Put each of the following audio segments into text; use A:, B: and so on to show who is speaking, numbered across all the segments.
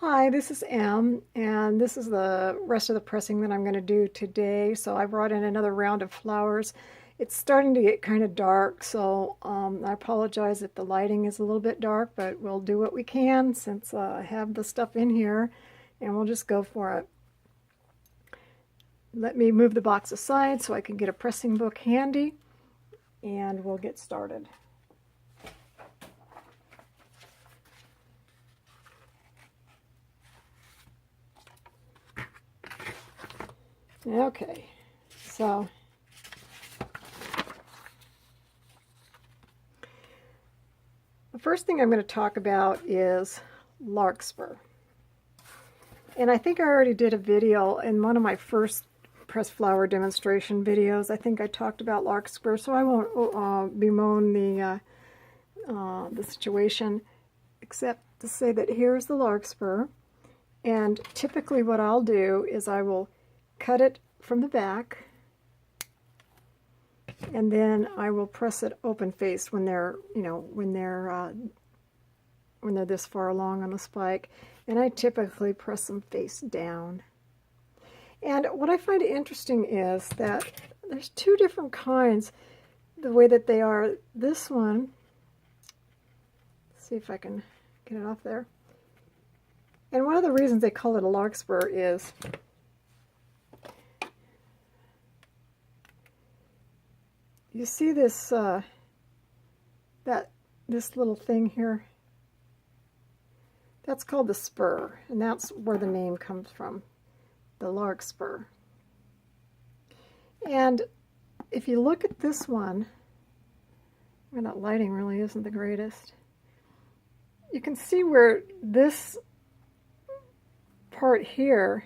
A: Hi, this is Em, and this is the rest of the pressing that I'm going to do today. So I brought in another round of flowers. It's starting to get kind of dark, so I apologize if the lighting is a little bit dark, but we'll do what we can since I have the stuff in here, and we'll just go for it. Let me move the box aside so I can get a pressing book handy, and we'll get started. Okay, so the first thing I'm going to talk about is Larkspur. And I think I already did a video in one of my first pressed flower demonstration videos. I think I talked about Larkspur, so I won't bemoan the situation, except to say that here's the Larkspur. And typically what I'll do is I will cut it from the back, and then I will press it open-faced when they're, when they're this far along on the spike. And I typically press them face down. And what I find interesting is that there's two different kinds, the way that they are. This one, let's see if I can get it off there. And one of the reasons they call it a Larkspur is you see this this little thing here? That's called the spur, and that's where the name comes from, the Larkspur. And if you look at this one, well, that lighting really isn't the greatest. You can see where this part here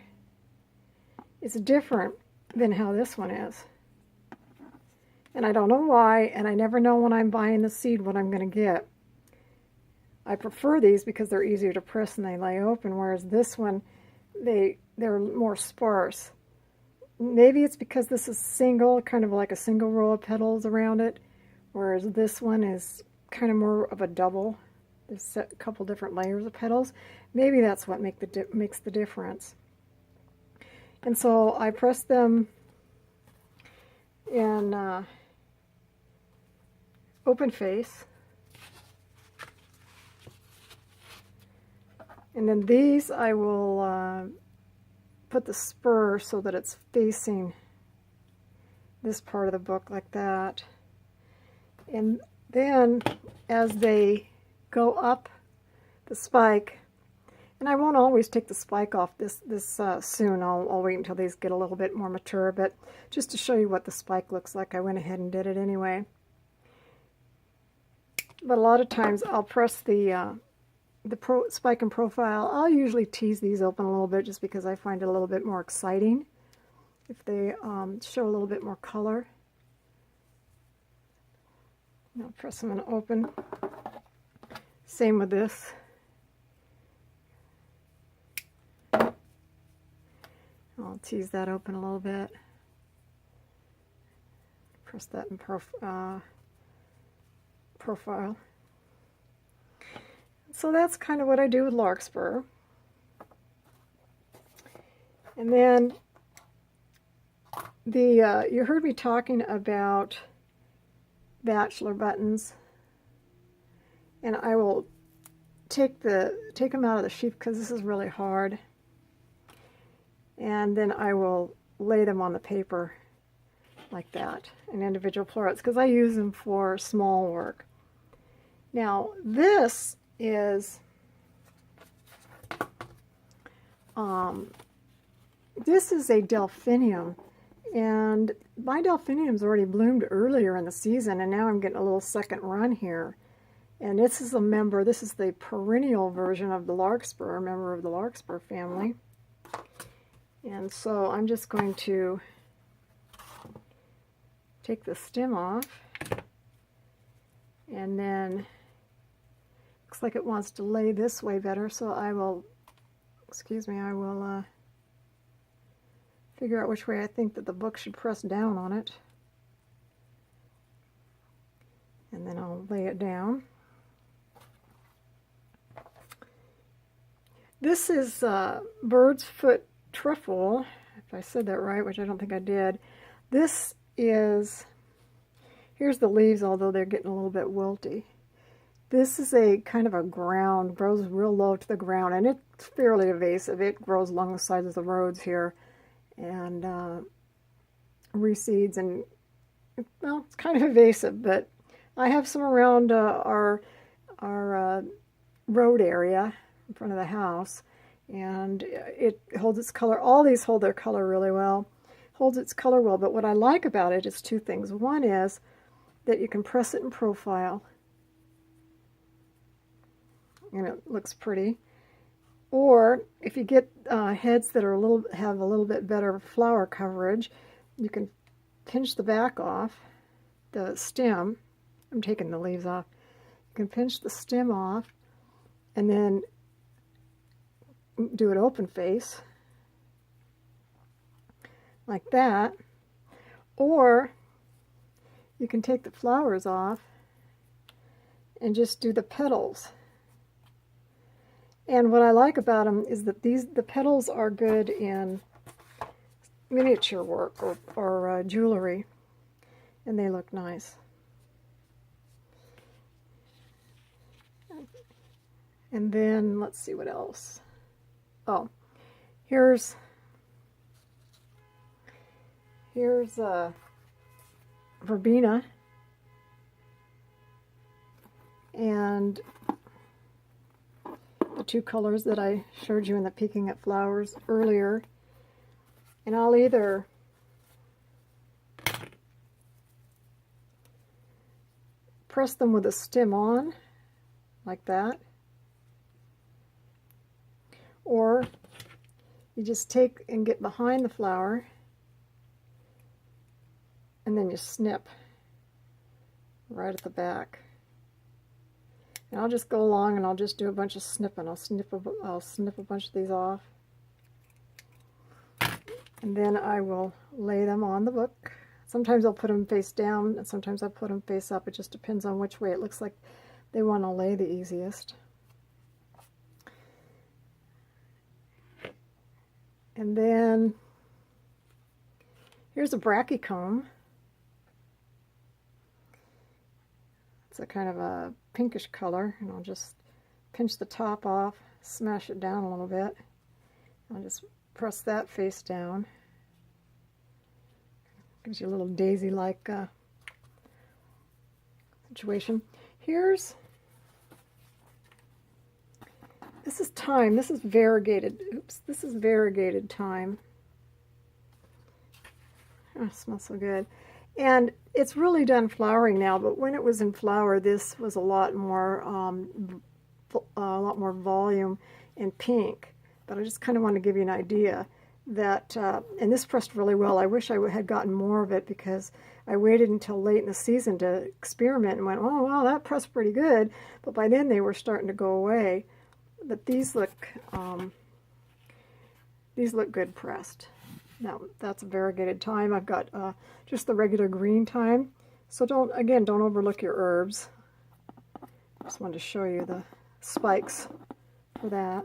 A: is different than how this one is. And I don't know why, and I never know when I'm buying the seed what I'm going to get. I prefer these because they're easier to press and they lay open, whereas this one, they're more sparse. Maybe it's because this is single, kind of like a single row of petals around it, whereas this one is kind of more of a double. There's a couple different layers of petals. Maybe that's what makes the difference. And so I press them in open face. And then these I will put the spur so that it's facing this part of the book like that. And then as they go up the spike, and I won't always take the spike off this soon. I'll wait until these get a little bit more mature, but just to show you what the spike looks like, I went ahead and did it anyway. But a lot of times I'll press the spike and profile. I'll usually tease these open a little bit just because I find it a little bit more exciting if they show a little bit more color. I'll press them and open. Same with this. I'll tease that open a little bit. Press that in profile. So that's kind of what I do with Larkspur. And then you heard me talking about bachelor buttons, and I will take them out of the sheath because this is really hard, and then I will lay them on the paper like that in individual florets because I use them for small work. Now this is a Delphinium, and my Delphinium's already bloomed earlier in the season, and now I'm getting a little second run here. And this is the perennial version of the Larkspur, a member of the Larkspur family. And so I'm just going to take the stem off, and then looks like it wants to lay this way better, so I will figure out which way I think that the book should press down on it, and then I'll lay it down. This is bird's foot truffle, if I said that right, which I don't think I did. This is, here's the leaves, although they're getting a little bit wilty. This is a kind of a ground, grows real low to the ground, and it's fairly invasive. It grows along the sides of the roads here and reseeds, and well, it's kind of invasive, but I have some around our road area in front of the house, and it holds its color. All these hold their color really well, holds its color well, but what I like about it is two things. One is that you can press it in profile, and it looks pretty. Or if you get heads that are have a little bit better flower coverage, you can pinch the back off, the stem. I'm taking the leaves off. You can pinch the stem off and then do it open face like that. Or you can take the flowers off and just do the petals. And what I like about them is that the petals are good in miniature work or jewelry, and they look nice. And then let's see what else. Oh, here's verbena, and the two colors that I showed you in the Peeking at Flowers earlier. And I'll either press them with a stem on, like that, or you just take and get behind the flower and then you snip right at the back. And I'll just go along and I'll just do a bunch of snipping. I'll snip a bunch of these off. And then I will lay them on the book. Sometimes I'll put them face down, and sometimes I'll put them face up. It just depends on which way it looks like they want to lay the easiest. And then here's a brachycomb. It's a kind of a pinkish color, and I'll just pinch the top off, smash it down a little bit. I'll just press that face down. Gives you a little daisy-like situation. This is thyme. This is variegated. Oops, this is variegated thyme. Oh, it smells so good. And it's really done flowering now, but when it was in flower, this was a lot more volume and pink. But I just kind of want to give you an idea that, and this pressed really well. I wish I had gotten more of it because I waited until late in the season to experiment and went, oh, wow, that pressed pretty good. But by then they were starting to go away. But these look good pressed. Now, that's a variegated thyme. I've got just the regular green thyme. So don't overlook your herbs. I just wanted to show you the spikes for that.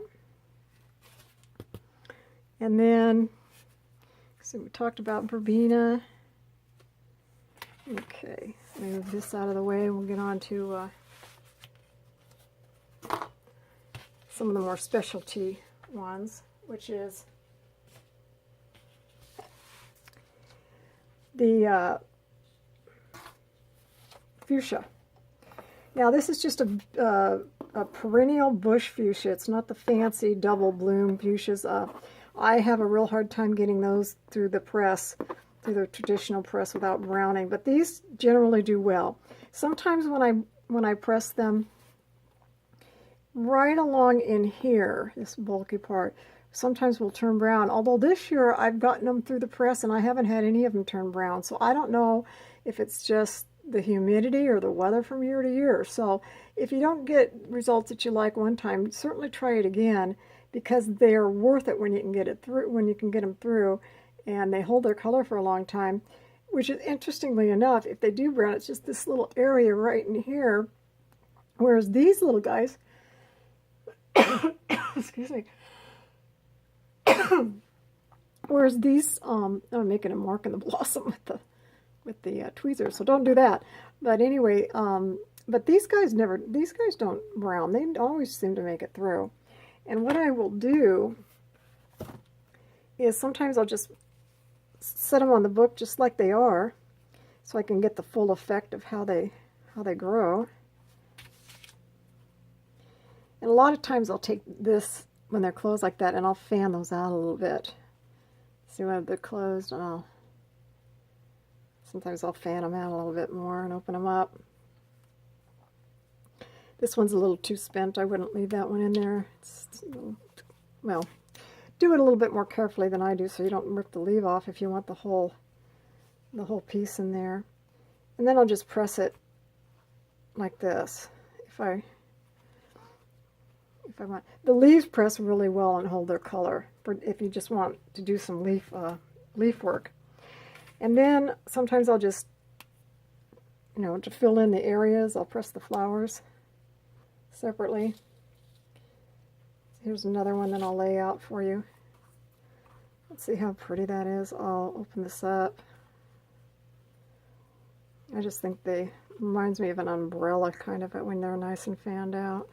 A: And then, so we talked about verbena. Okay, move this out of the way. We'll get on to some of the more specialty ones, which is the fuchsia. Now this is just a perennial bush fuchsia. It's not the fancy double bloom fuchsias. I have a real hard time getting those through the press, through the traditional press without browning, but these generally do well. Sometimes when I press them right along in here, this bulky part, sometimes will turn brown. Although this year I've gotten them through the press and I haven't had any of them turn brown. So I don't know if it's just the humidity or the weather from year to year. So if you don't get results that you like one time, certainly try it again, because they are worth it when you can get it through, when you can get them through, and they hold their color for a long time. Which is, interestingly enough, if they do brown, it's just this little area right in here, whereas these little guys excuse me, Whereas these, I'm making a mark in the blossom with the tweezers, so don't do that. But anyway, but these guys don't brown. They always seem to make it through. And what I will do is sometimes I'll just set them on the book just like they are, so I can get the full effect of how they grow. And a lot of times I'll take this when they're closed like that, and I'll fan those out a little bit. See when they're closed, and sometimes I'll fan them out a little bit more and open them up. This one's a little too spent. I wouldn't leave that one in there. Well, do it a little bit more carefully than I do, so you don't rip the leaf off if you want the whole piece in there. And then I'll just press it like this. If I want, the leaves press really well and hold their color. If you just want to do some leaf work. And then sometimes I'll just, to fill in the areas, I'll press the flowers separately. Here's another one that I'll lay out for you. Let's see how pretty that is. I'll open this up. I just think they reminds me of an umbrella kind of when they're nice and fanned out.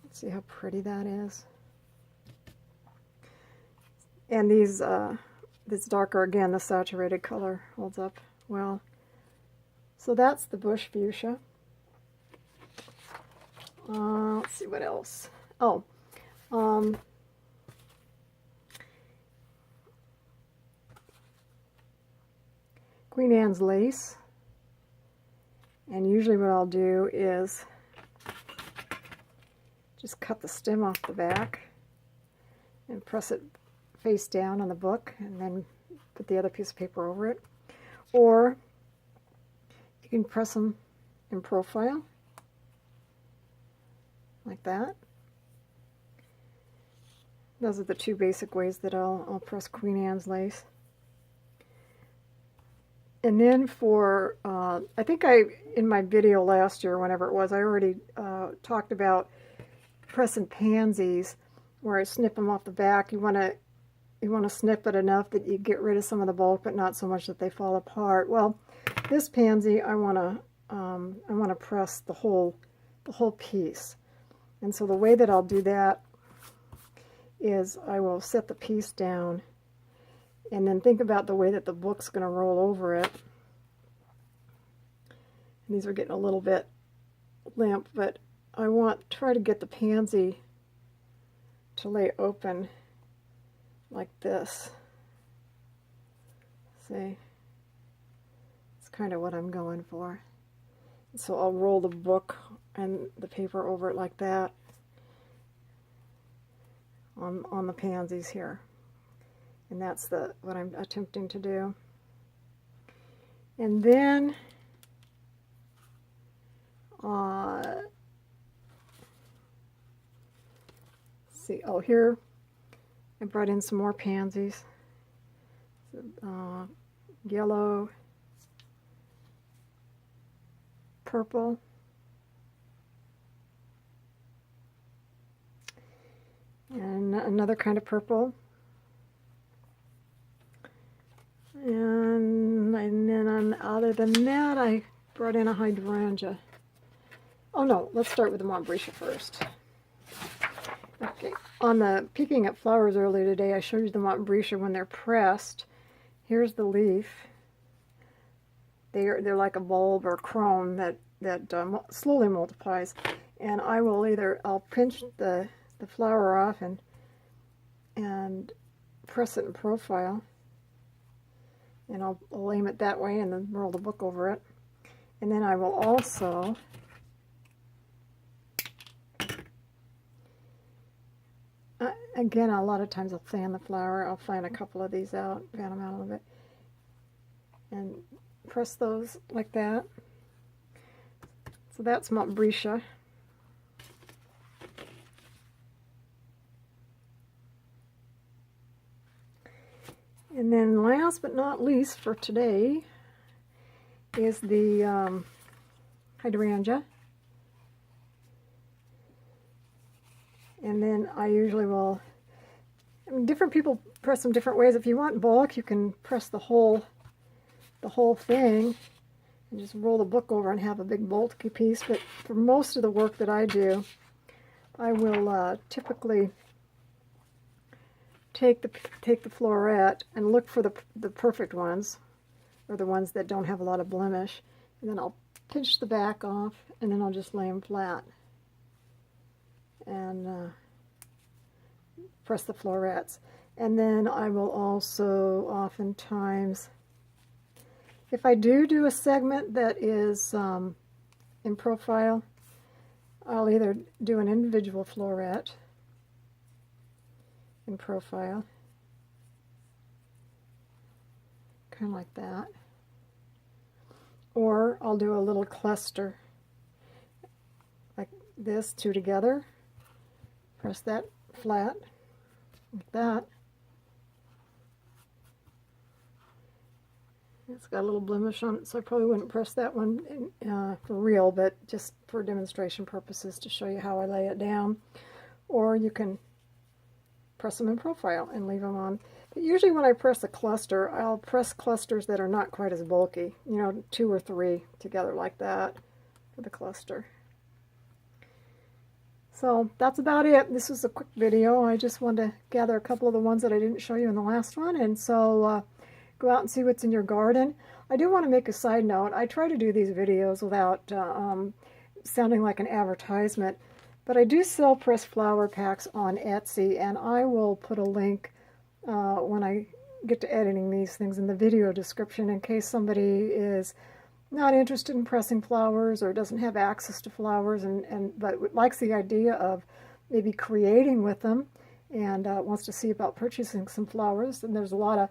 A: Let's see how pretty that is. And these, this darker, again, the saturated color holds up well. So that's the bush fuchsia. Let's see what else. Oh, Queen Anne's lace. And usually what I'll do is just cut the stem off the back and press it face down on the book, and then put the other piece of paper over it. Or you can press them in profile like that. Those are the two basic ways that I'll press Queen Anne's lace. And then for, I think in my video last year, whenever it was, I already talked about pressing pansies, where I snip them off the back. You want to snip it enough that you get rid of some of the bulk, but not so much that they fall apart. Well, this pansy, I want to press the whole piece. And so the way that I'll do that is I will set the piece down and then think about the way that the book's going to roll over it. And these are getting a little bit limp, but I want try to get the pansy to lay open like this. See? It's kind of what I'm going for. So I'll roll the book and the paper over it like that on the pansies here. And that's what I'm attempting to do. And then see, oh, here I brought in some more pansies. Yellow, purple, and another kind of purple. And then other than that, I brought in a hydrangea. Oh no, let's start with the Montbretia first. Okay, on the Peeking at Flowers earlier today, I showed you the Montbretia when they're pressed. Here's the leaf. They're like a bulb or chrome that slowly multiplies. And I'll pinch the flower off and press it in profile. And I'll aim it that way and then roll the book over it. And then I will also again, a lot of times I'll fan the flower. I'll fan a couple of these out, fan them out a little bit, and press those like that. So that's Montbretia. And then last but not least for today is the Hydrangea. And then I usually will, I mean, different people press them different ways. If you want bulk, you can press the whole thing and just roll the book over and have a big bulky piece. But for most of the work that I do, I will typically take the floret and look for the perfect ones, or the ones that don't have a lot of blemish, and then I'll pinch the back off, and then I'll just lay them flat and press the florets. And then I will also oftentimes, if I do a segment that is in profile, I'll either do an individual floret in profile, kind of like that, or I'll do a little cluster like this, two together, press that flat like that. It's got a little blemish on it, so I probably wouldn't press that one for real, but just for demonstration purposes to show you how I lay it down. Or you can press them in profile and leave them on. But usually when I press a cluster, I'll press clusters that are not quite as bulky, you know, 2 or 3 together like that for the cluster. So that's about it. This is a quick video. I just wanted to gather a couple of the ones that I didn't show you in the last one, and so go out and see what's in your garden. I do want to make a side note. I try to do these videos without sounding like an advertisement, but I do sell pressed flower packs on Etsy, and I will put a link when I get to editing these things in the video description in case somebody is not interested in pressing flowers or doesn't have access to flowers but likes the idea of maybe creating with them and wants to see about purchasing some flowers. And there's a lot of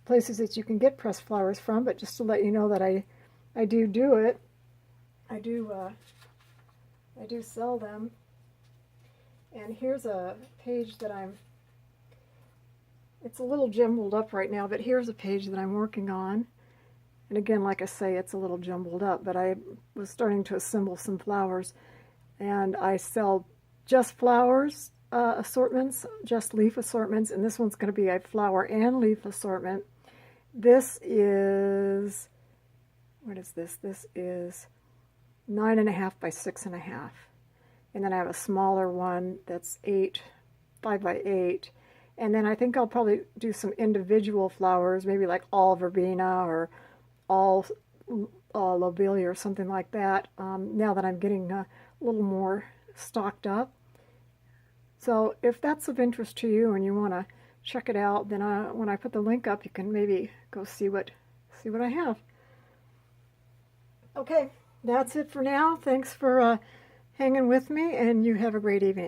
A: places that you can get pressed flowers from, but just to let you know that I do it. I do sell them. And here's a page that it's a little jumbled up right now, but here's a page that I'm working on. And again, like I say, it's a little jumbled up, but I was starting to assemble some flowers. And I sell just flowers assortments, just leaf assortments, and this one's going to be a flower and leaf assortment. This is, what is this? This is 9.5 by 6.5. And then I have a smaller one that's 5 by 8. And then I think I'll probably do some individual flowers, maybe like all verbena or all lobelia or something like that, now that I'm getting a little more stocked up. So if that's of interest to you and you want to check it out, then when I put the link up, you can maybe go see what I have. Okay, that's it for now. Thanks for hanging with me, and you have a great evening.